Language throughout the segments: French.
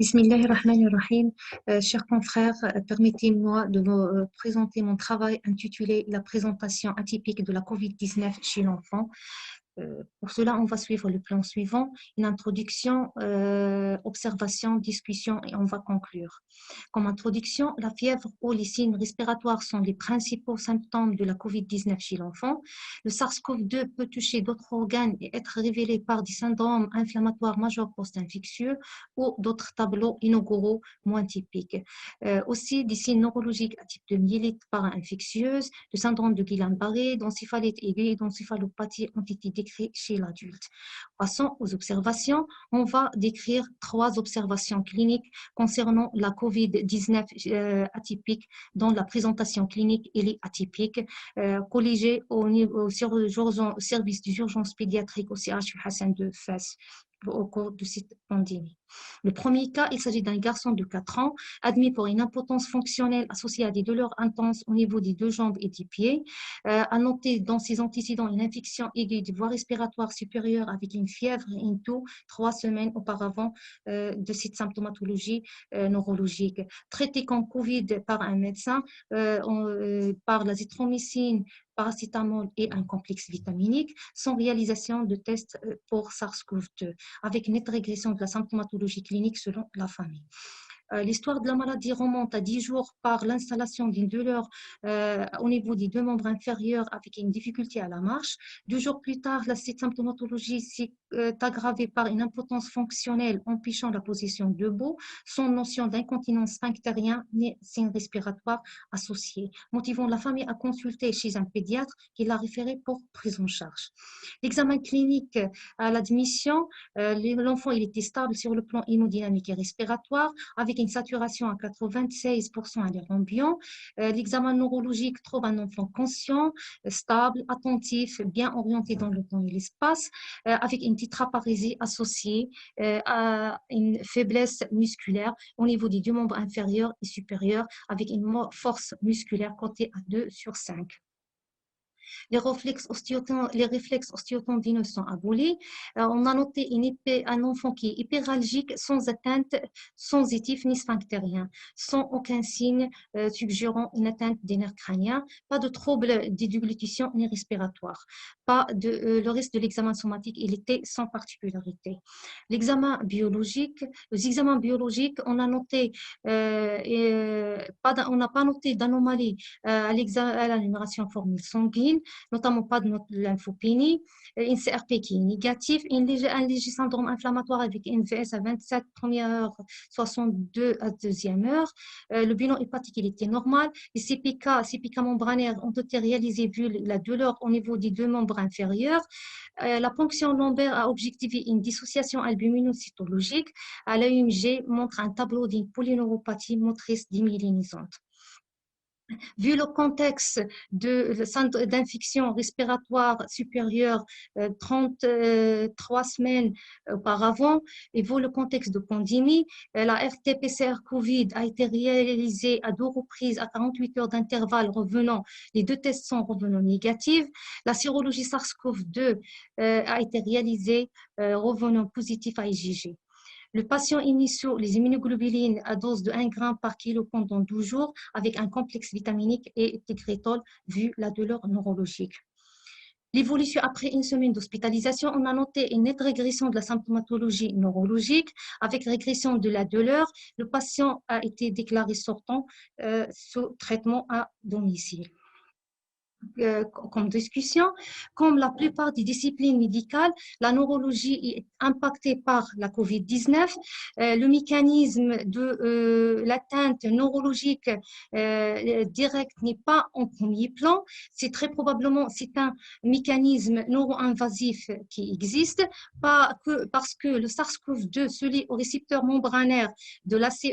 Bismillahirrahmanirrahim. Chers confrères, permettez-moi de vous présenter mon travail intitulé La présentation atypique de la COVID-19 chez l'enfant. Pour cela, on va suivre le plan suivant, une introduction, observation, discussion et on va conclure. Comme introduction, la fièvre ou les signes respiratoires sont les principaux symptômes de la COVID-19 chez l'enfant. Le SARS-CoV-2 peut toucher d'autres organes et être révélé par des syndromes inflammatoires majeurs post-infectieux ou d'autres tableaux inauguraux moins typiques. Aussi, des signes neurologiques à type de myélite para-infectieuse, le syndrome de Guillain-Barré, d'encéphalite aiguë et d'encéphalopathie ont été décrits chez l'adulte. Passons aux observations. On va décrire 3 observations cliniques concernant la COVID-19 atypique, dont la présentation clinique elle est atypique, colligée au service des urgences pédiatriques au CHU Hassan II Fès au cours de cette pandémie. Le premier cas, il s'agit d'un garçon de 4 ans admis pour une impotence fonctionnelle associée à des douleurs intenses au niveau des 2 jambes et des pieds. À noter dans ses antécédents une infection aiguë des voies respiratoires supérieures avec une fièvre et une toux 3 semaines auparavant de cette symptomatologie neurologique. Traité comme Covid par un médecin par l'azithromycine, paracétamol et un complexe vitaminique, sans réalisation de tests pour SARS-CoV-2, avec une nette régression de la symptomatologie clinique selon la famille. L'histoire de la maladie remonte à 10 jours par l'installation d'une douleur au niveau des 2 membres inférieurs avec une difficulté à la marche. 2 jours plus tard, cette symptomatologie s'est aggravée par une impotence fonctionnelle empêchant la position debout, sans notion d'incontinence sphinctérienne ni signe respiratoire associé, motivant la famille à consulter chez un pédiatre qui l'a référé pour prise en charge. L'examen clinique à l'admission, l'enfant il était stable sur le plan hémodynamique et respiratoire, avec une saturation à 96% à l'air ambiant. L'examen neurologique trouve un enfant conscient, stable, attentif, bien orienté dans le temps et l'espace, avec une tétraparésie associée à une faiblesse musculaire au niveau des 2 membres inférieurs et supérieurs, avec une force musculaire cotée à 2/5. Les réflexes osteotendineux sont abolis. On a noté un enfant qui est hyperalgique, sans atteinte sensitive ni sphinctérien, sans aucun signe suggérant une atteinte des nerfs crâniens, pas de troubles de déglutition ni respiratoire. Le reste de l'examen somatique, il était sans particularité. Les examens biologiques, on a noté, on n'a pas noté d'anomalie à la numération formule sanguine, notamment pas de lymphopénie, une CRP qui est négative, un léger syndrome inflammatoire avec une VS à 27 première heure, 62 à deuxième heure. Le bilan hépatique, il était normal. Les CPK membranaires ont été réalisés vu la douleur au niveau des 2 membres inférieurs. La ponction lombaire a objectivé une dissociation albuminocytologique. À l'EMG montre un tableau d'une polyneuropathie motrice démyélinisante. Vu le contexte d'infection respiratoire supérieure 33 semaines auparavant, et vu le contexte de pandémie, la RT-PCR Covid a été réalisée à 2 reprises à 48 heures d'intervalle revenant, les 2 tests sont revenant négatifs. La sérologie SARS-CoV-2 a été réalisée revenant positif à IgG. Le patient initie les immunoglobulines à dose de 1 g par kilo pendant 12 jours avec un complexe vitaminique et Tegretol vu la douleur neurologique. L'évolution après 1 semaine d'hospitalisation, on a noté une nette régression de la symptomatologie neurologique avec régression de la douleur. Le patient a été déclaré sortant sous traitement à domicile. Comme discussion, comme la plupart des disciplines médicales, la neurologie est impactée par la COVID-19. Le mécanisme de l'atteinte neurologique directe n'est pas en premier plan. C'est très probablement un mécanisme neuro-invasif qui existe, parce que le SARS-CoV-2 se lie au récepteur membranaire de l'ACE,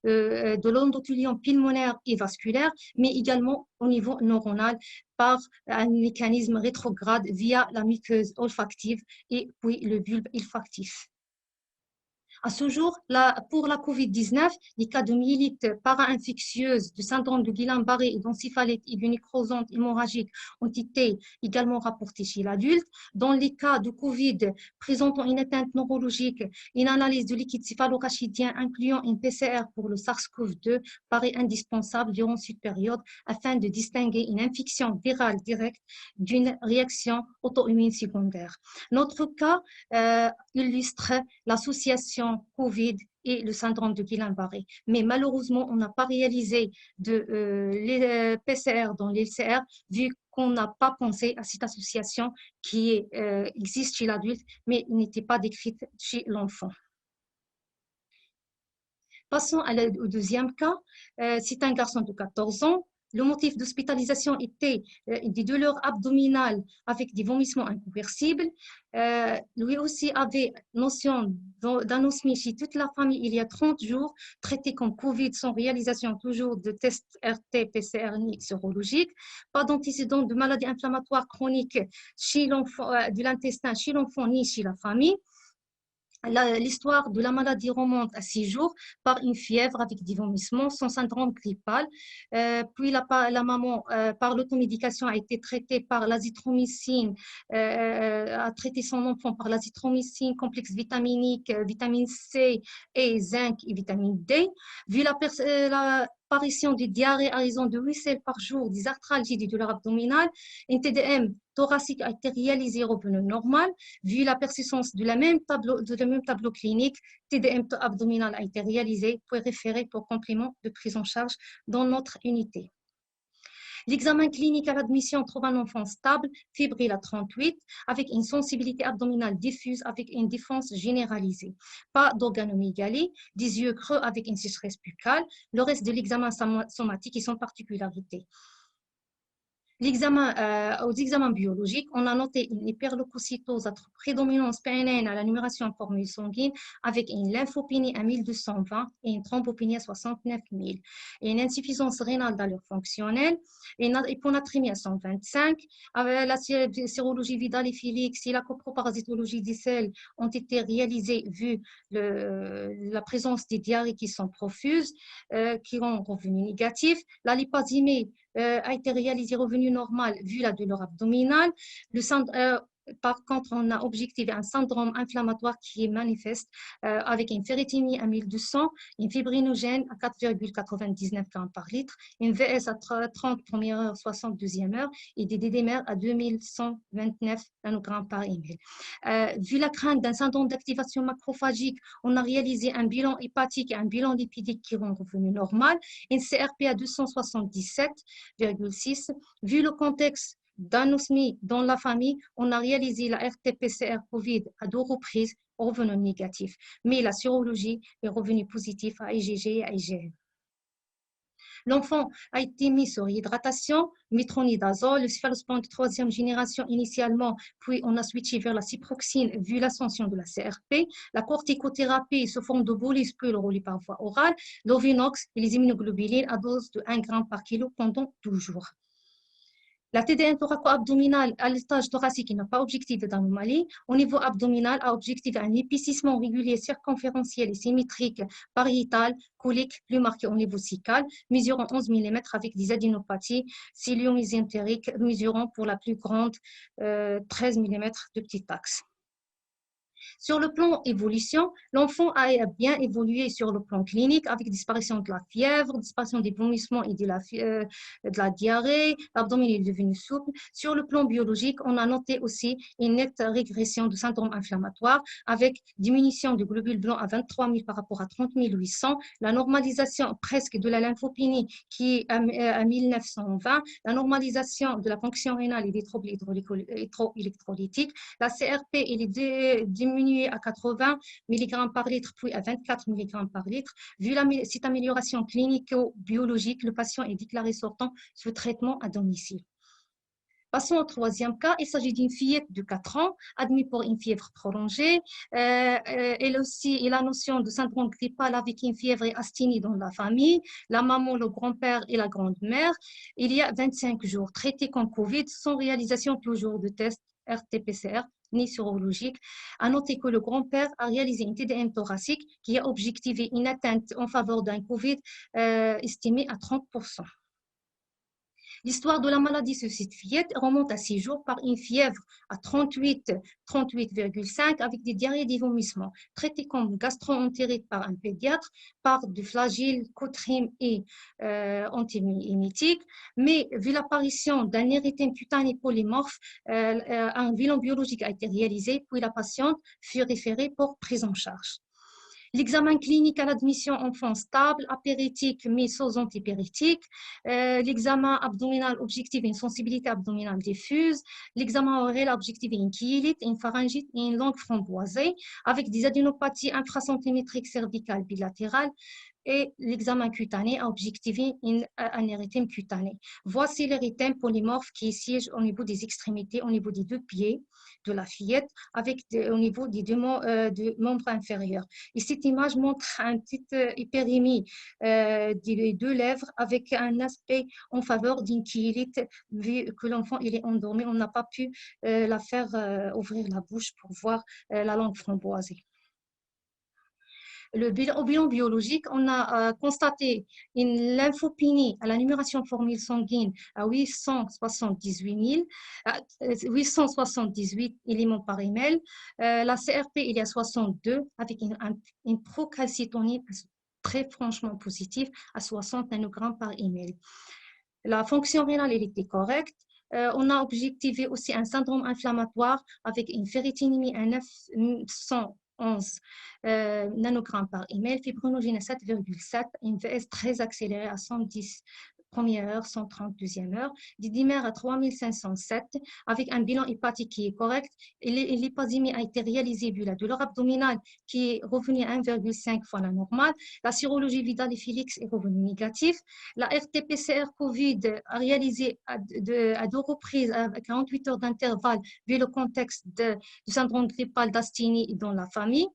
de l'endothélium pulmonaire et vasculaire, mais également au niveau neuronal par un mécanisme rétrograde via la muqueuse olfactive et puis le bulbe olfactif. À ce jour, pour la COVID-19, les cas de myélite para-infectieuse, de syndrome de Guillain-Barré et d'encéphalite et de nécrosante hémorragique ont été également rapportés chez l'adulte. Dans les cas de COVID présentant une atteinte neurologique, une analyse de liquide céphalorachidien incluant une PCR pour le SARS-CoV-2 paraît indispensable durant cette période afin de distinguer une infection virale directe d'une réaction auto-immune secondaire. Notre cas illustre l'association COVID et le syndrome de Guillain-Barré. Mais malheureusement, on n'a pas réalisé de les PCR dans les LCR vu qu'on n'a pas pensé à cette association qui existe chez l'adulte, mais n'était pas décrite chez l'enfant. Passons au deuxième cas. C'est un garçon de 14 ans. Le motif d'hospitalisation était des douleurs abdominales avec des vomissements inconversibles. Lui aussi avait notion d'anosmie chez toute la famille il y a 30 jours, traité comme Covid sans réalisation toujours de tests RT-PCR ni sérologiques. Pas d'antécédent de maladie inflammatoire chronique chez l'enfant, de l'intestin chez l'enfant ni chez la famille. L'histoire de la maladie remonte à 6 jours par une fièvre avec des vomissements, son syndrome grippal. Puis la maman, par l'automédication, a été traitée par l'azithromycine, a traité son enfant par l'azithromycine, complexe vitaminique, vitamine C et zinc et vitamine D. Vu l'apparition de diarrhée à raison de 8 selles par jour, des arthralgies, des douleurs abdominales, un TDM thoracique a été réalisé revenu normal. Vu la persistance de même tableau clinique, TDM abdominal a été réalisé, puis référé pour complément de prise en charge dans notre unité. L'examen clinique à l'admission trouve un enfant stable, fébrile à 38, avec une sensibilité abdominale diffuse, avec une défense généralisée. Pas d'organomégalie, des yeux creux avec une sécheresse buccale. Le reste de l'examen somatique et son particularité. Aux examens biologiques, on a noté une hyperleucocytose à prédominance PNN à la numération en formule sanguine avec une lymphopénie à 1220 et une thrombopénie à 69 000. Et une insuffisance rénale d'allure fonctionnelle, et une hyponatrémie à 125. Avec la sérologie virale et philique et la coproparasitologie des selles ont été réalisées vu la présence des diarrhées qui sont profuses, qui ont revenu négatif. La lipasémie a été réalisé revenu normal vu la douleur abdominale. Par contre, on a objectivé un syndrome inflammatoire qui est manifeste avec une ferritémie à 1200, une fibrinogène à 4,99 grammes par litre, une VS à 30 première heure, 62e heure et des DDMR à 2129 nanogrammes par ml. Vu la crainte d'un syndrome d'activation macrophagique, on a réalisé un bilan hépatique et un bilan lipidique qui sont revenus normal, une CRP à 267,6. Vu le contexte d'anosmie dans la famille, on a réalisé la RT-PCR COVID à 2 reprises, revenu négatif. Mais la sérologie est revenue positive à IgG et à IgM. L'enfant a été mis sur hydratation, métronidazole, le céphalosporin de 3e génération initialement, puis on a switché vers la ciproxine vu l'ascension de la CRP. La corticothérapie sous forme de bolus peut le rouler par voie orale, l'Ovinox et les immunoglobulines à dose de 1 g par kilo pendant 12 jours. La TDN thoraco-abdominale à l'étage thoracique n'a pas objectivé d'anomalie. Au niveau abdominal, a objectivé un épicissement régulier circonférentiel et symétrique pariétal, colique, plus marqué au niveau cical, mesurant 11 mm avec des adénopathies ciliomésentériques, mesurant pour la plus grande 13 mm de petit axe. Sur le plan évolution, l'enfant a bien évolué sur le plan clinique avec disparition de la fièvre, disparition des vomissements et de la diarrhée, l'abdomen est devenu souple. Sur le plan biologique, on a noté aussi une nette régression du syndrome inflammatoire avec diminution du globule blanc à 23 000 par rapport à 30 800, la normalisation presque de la lymphopénie qui est à 1920, la normalisation de la fonction rénale et des troubles hydroélectrolytiques, la CRP est diminuée à 80 mg par litre, puis à 24 mg par litre. Vu cette amélioration clinico-biologique, le patient est déclaré sortant sous traitement à domicile. Passons au troisième cas. Il s'agit d'une fillette de 4 ans, admise pour une fièvre prolongée. Elle aussi, il a la notion de syndrome grippal avec une fièvre et asthénie dans la famille, la maman, le grand-père et la grand-mère. Il y a 25 jours, traité comme Covid, sans réalisation toujours de test RT-PCR ni sérologique. À noter que le grand-père a réalisé une TDM thoracique qui a objectivé une atteinte en faveur d'un Covid estimé à 30%. L'histoire de la maladie sur cette fillette remonte à 6 jours par une fièvre à 38,5 avec des diarrhées et des vomissements, traitée comme gastro-entérite par un pédiatre, par du flagelle, Cotrime et antiémétique. Mais vu l'apparition d'un érythème cutané polymorphe, un bilan biologique a été réalisé, puis la patiente fut référée pour prise en charge. L'examen clinique à l'admission enfant stable, apéritique, mais sans antipyrétique. L'examen abdominal objectivé, une sensibilité abdominale diffuse. L'examen oral objectivé, une chylite, une pharyngite et une langue framboisée, avec des adénopathies infracentimétriques cervicales bilatérales. Et l'examen cutané a objectivé un érythème cutané. Voici l'érythème polymorphe qui siège au niveau des extrémités, au niveau des 2 pieds de la fillette, au niveau des 2 membres inférieurs. Et cette image montre une petite hyperémie des 2 lèvres avec un aspect en faveur d'une chylite, vu que l'enfant est endormi, on n'a pas pu la faire ouvrir la bouche pour voir la langue framboisée. Au bilan biologique, on a constaté une lymphopénie à la numération formule sanguine à 878 éléments par ml. La CRP, il y a 62 avec une procalcitonie très franchement positive à 60 nanogrammes par ml. La fonction rénale, elle était correcte. On a objectivé aussi un syndrome inflammatoire avec une ferritinémie à 911 nanogrammes par ml, fibrinogène à 7,7, une VS très accélérée à 110 première heure, 130 deuxième heure, des dimères à 3507 avec un bilan hépatique qui est correct. L'hypasémie a été réalisée vu la douleur abdominale qui est revenue à 1,5 fois la normale. La sérologie Vidal et Félix est revenue négative. La RT-PCR Covid a réalisé à 2 reprises à 48 heures d'intervalle vu le contexte du syndrome grippal d'Astini dans la famille.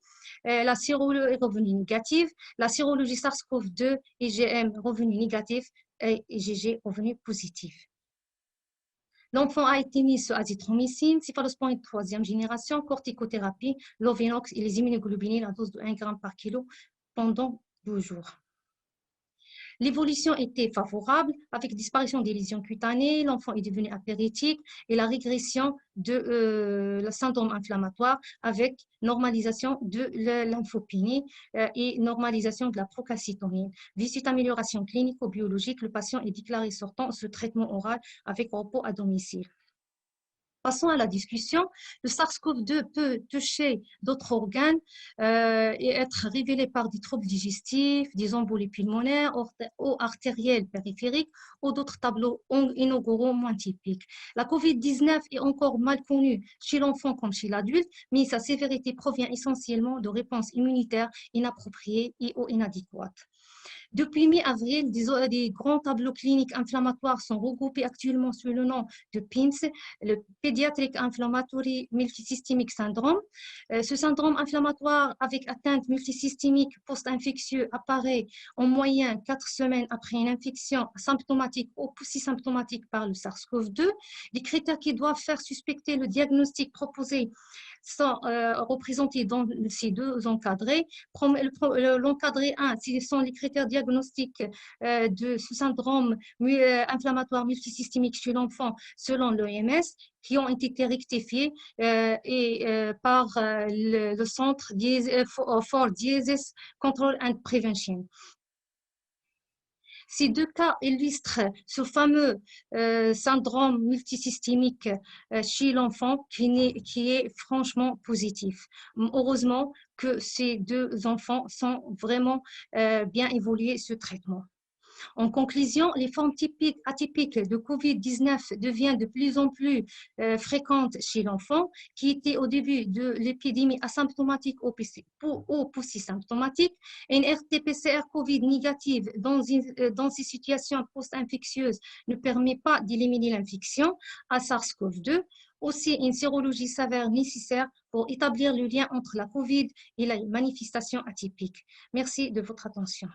La sérologie est revenue négative. La sérologie SARS-CoV-2 IgM revenue négative et IgG revenu positif. L'enfant a été mis sous azithromycine, céphalosporine de 3e génération, corticothérapie, l'Ovinox et les immunoglobulines à dose de 1 g par kilo pendant 12 jours. L'évolution était favorable avec disparition des lésions cutanées, l'enfant est devenu apéritique et la régression de le syndrome inflammatoire avec normalisation de la lymphopénie et normalisation de la procalcitonie. Vu cette amélioration clinico-biologique, le patient est déclaré sortant ce traitement oral avec repos à domicile. Passons à la discussion. Le SARS-CoV-2 peut toucher d'autres organes et être révélé par des troubles digestifs, des embolies pulmonaires ou artérielles périphériques ou d'autres tableaux inauguraux moins typiques. La COVID-19 est encore mal connue chez l'enfant comme chez l'adulte, mais sa sévérité provient essentiellement de réponses immunitaires inappropriées et ou inadéquates. Depuis mi-avril, des grands tableaux cliniques inflammatoires sont regroupés actuellement sous le nom de PIMS, le Pediatric Inflammatory Multisystemic Syndrome. Ce syndrome inflammatoire avec atteinte multisystémique post-infectieux apparaît en moyenne 4 semaines après une infection symptomatique ou post-symptomatique par le SARS-CoV-2. Les critères qui doivent faire suspecter le diagnostic proposé sont représentés dans ces 2 encadrés. L'encadré 1, ce sont les critères diagnostiques de ce syndrome inflammatoire multisystémique chez l'enfant selon l'OMS, qui ont été rectifiés par le Centre for Disease Control and Prevention. Ces 2 cas illustrent ce fameux syndrome multisystémique chez l'enfant qui est franchement positif. Heureusement que ces 2 enfants sont vraiment bien évolués ce traitement. En conclusion, les formes atypiques de COVID-19 deviennent de plus en plus fréquentes chez l'enfant, qui était au début de l'épidémie asymptomatique ou post-symptomatique. Une RT-PCR COVID négative dans ces situations post-infectieuses ne permet pas d'éliminer l'infection à SARS-CoV-2. Aussi, une sérologie s'avère nécessaire pour établir le lien entre la COVID et la manifestation atypique. Merci de votre attention.